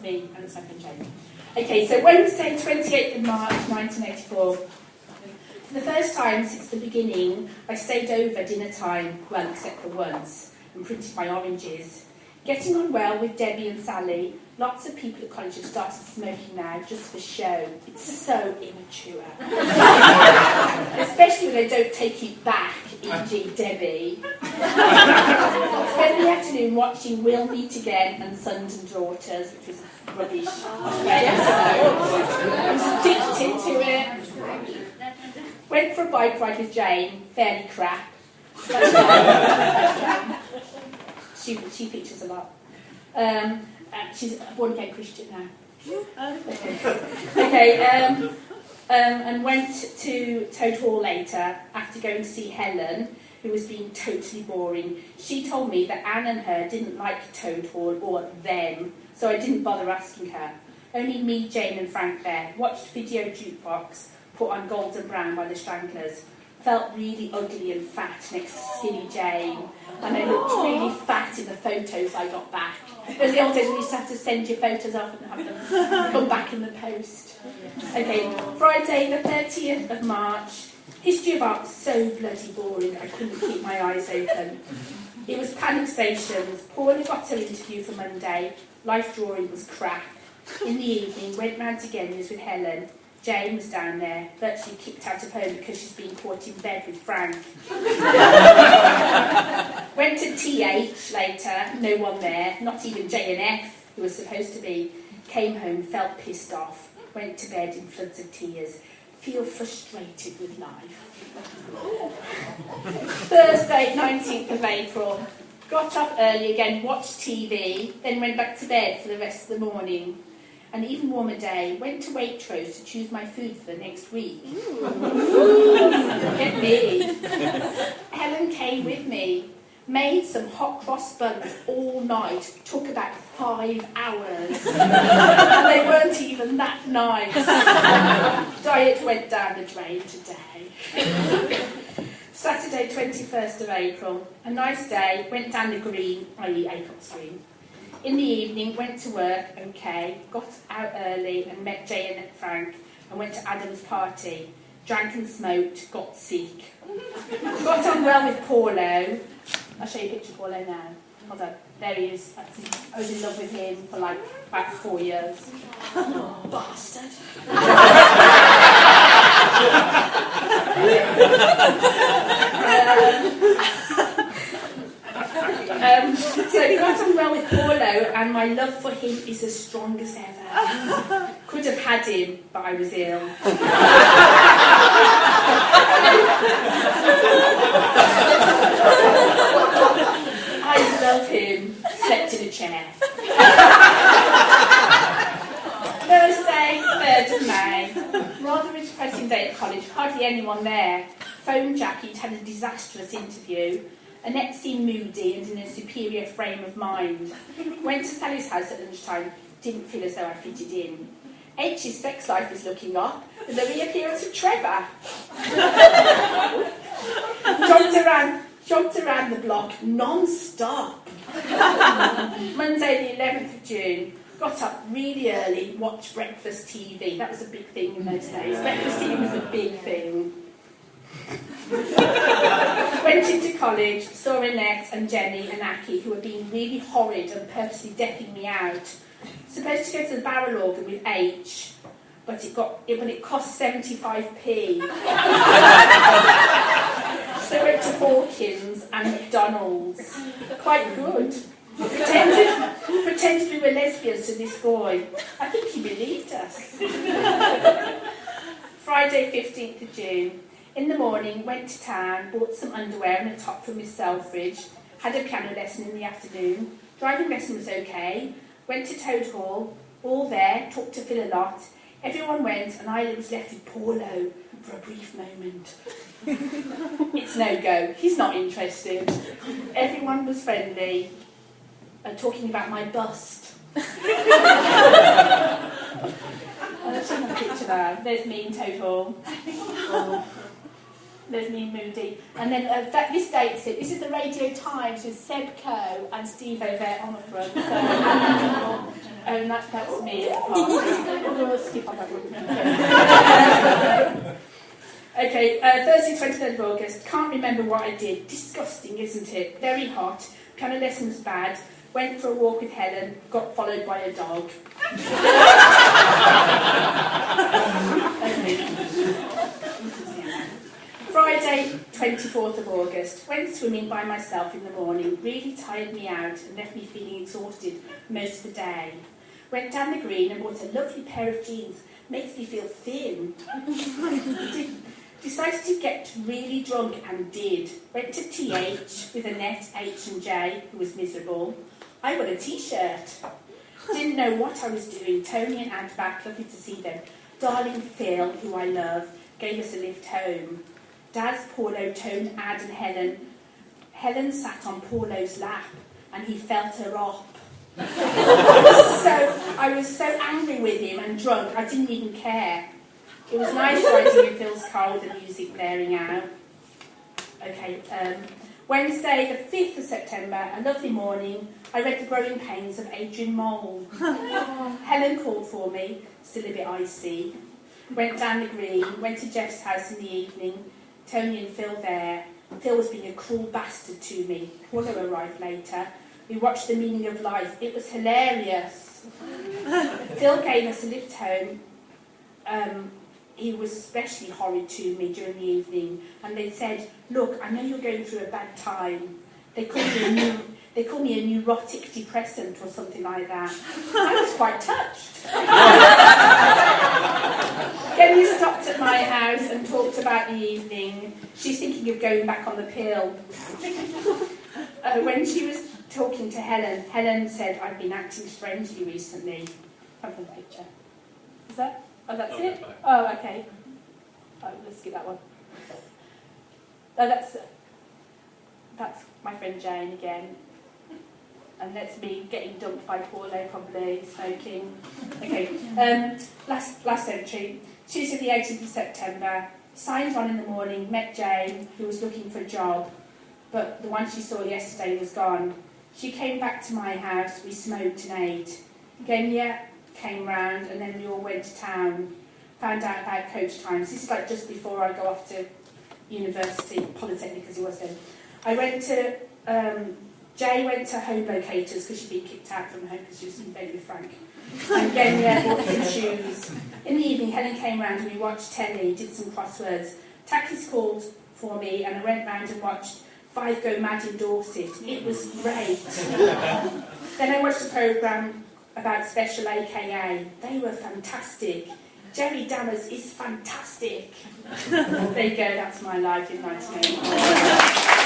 me and it's my friend Jane. Okay, so Wednesday, 28th of March, 1984. For the first time since the beginning, I stayed over dinner time, well, except for once, and printed my oranges. Getting on well with Debbie and Sally. Lots of people at college have started smoking now, just for show. It's so immature. Especially when they don't take it back, e.g. Debbie. Spent the afternoon watching We'll Meet Again and Sons and Daughters, which was rubbish. I was addicted to it. Went for a bike ride with Jane, fairly crap. She features a lot. She's a born-again Christian now. And went to Toad Hall later after going to see Helen, who was being totally boring. She told me that Anne and her didn't like Toad Hall or them, so I didn't bother asking her. Only me, Jane and Frank there. Watched Video Jukebox, put on Golden Brown by the Stranglers. Felt really ugly and fat next to Skinny Jane, and I looked really fat in the photos I got back. There's the old days when you used to have to send your photos off and have them come back in the post. Okay, Friday the 30th of March. History of art was so bloody boring I couldn't keep my eyes open. It was panic stations. Paula got her interview for Monday. Life drawing was crap. In the evening, went round to Genya's with Helen. Jane was down there, virtually kicked out of home because she's been caught in bed with Frank. Went to TH later, no one there, not even J&F, who was supposed to be. Came home, felt pissed off, went to bed in floods of tears. Feel frustrated with life. Thursday, 19th of April. Got up early again, watched TV, then went back to bed for the rest of the morning. An even warmer day, went to Waitrose to choose my food for the next week. Get me. Helen came with me. Made some hot cross buns all night. Took about 5 hours. And they weren't even that nice. Diet went down the drain today. Saturday, 21st of April. A nice day. Went down the green, i.e. Acock Stream. In the evening, went to work, okay, got out early and met Jay and Frank and went to Adam's party. Drank and smoked, got sick. Got on well with Paulo. I'll show you a picture of Paulo now. Hold on, there he is. I was in love with him for like about 4 years. Bastard. So got on well with Paulo, and my love for him is as strong as ever. Could have had him, but I was ill. I love him. Slept in a chair. Thursday, 3rd of May. Rather a depressing day at college. Hardly anyone there. Phone Jackie had a disastrous interview. Annette seemed moody and in a superior frame of mind. Went to Sally's house at lunchtime. Didn't feel as though I fitted in. H's sex life is looking up with the reappearance of Trevor. Jogged around the block non-stop. Monday the 11th of June. Got up really early, watched breakfast TV. That was a big thing in those days. Breakfast TV was a big thing. Went into college, saw Annette and Jenny and Aki, who were being really horrid and purposely decking me out. Supposed to go to the barrel organ with H, but it cost 75p. So went to Hawkins and McDonald's. Quite good. Pretended we were lesbians to this boy. I think he believed us. Friday, 15th of June. In the morning, went to town, bought some underwear and a top from Miss Selfridge, had a piano lesson in the afternoon. Driving lesson was okay. Went to Toad Hall, all there, talked to Phil a lot. Everyone went and I was left with Paulo for a brief moment. It's no go, he's not interested. Everyone was friendly, talking about my bust. Let's show you a picture now. There's me in Toad Hall. There's me moody. And then this dates it. This is the Radio Times with Seb Coe and Steve Ovett on the front. So, and that's me at the party. We'll skip on that one. Okay, Thursday 23rd of August. Can't remember what I did. Disgusting, isn't it? Very hot. Piano lesson was bad. Went for a walk with Helen. Got followed by a dog. Friday 24th of August. Went swimming by myself in the morning. Really tired me out and left me feeling exhausted most of the day. Went down the green and bought a lovely pair of jeans. Makes me feel thin. Decided to get really drunk and did. Went to TH with Annette, H and J, who was miserable. I got a t-shirt. Didn't know what I was doing. Tony and Aunt back, lovely to see them. Darling Phil, who I love, gave us a lift home. Daz, Paulo, Tone, Ad and Helen. Helen sat on Paulo's lap and he felt her up. I was so angry with him and drunk, I didn't even care. It was nice riding in Phil's car with the music blaring out. Okay, Wednesday, the 5th of September, a lovely morning. I read The Growing Pains of Adrian Mole. Helen called for me, still a bit icy. Went down the green, went to Jeff's house in the evening. Tony and Phil there. Phil was being a cruel bastard to me. Paulo arrived later. We watched The Meaning of Life. It was hilarious. Phil gave us a lift home. He was especially horrid to me during the evening, and they said, "Look, I know you're going through a bad time." They called me a neurotic depressant or something like that. I was quite touched. Kenny stopped at my house and talked about the evening. She's thinking of going back on the pill. When she was talking to Helen, Helen said, "I've been acting strangely recently." Have a picture. Is that? Oh, that's it? Oh, okay. Oh, let's get that one. Oh, that's my friend Jane again. And that's me getting dumped by Paulo, probably, smoking. Okay, last entry. Tuesday the 18th of September. Signed on in the morning, met Jane, who was looking for a job, but the one she saw yesterday was gone. She came back to my house, we smoked and ate. Genya came round, and then we all went to town, found out about coach times. This is like just before I go off to university, Polytechnic as it was then. I went to, Jay went to Home Locators because she'd been kicked out from home because she was in bed with Frank. And Genya bought some shoes. In the evening, Helen came round and we watched telly, did some crosswords. Takis called for me and I went round and watched Five Go Mad in Dorset. It was great. Then I watched a programme about Special AKA. They were fantastic. Jerry Dammers is fantastic. There you go, that's my life in 1980.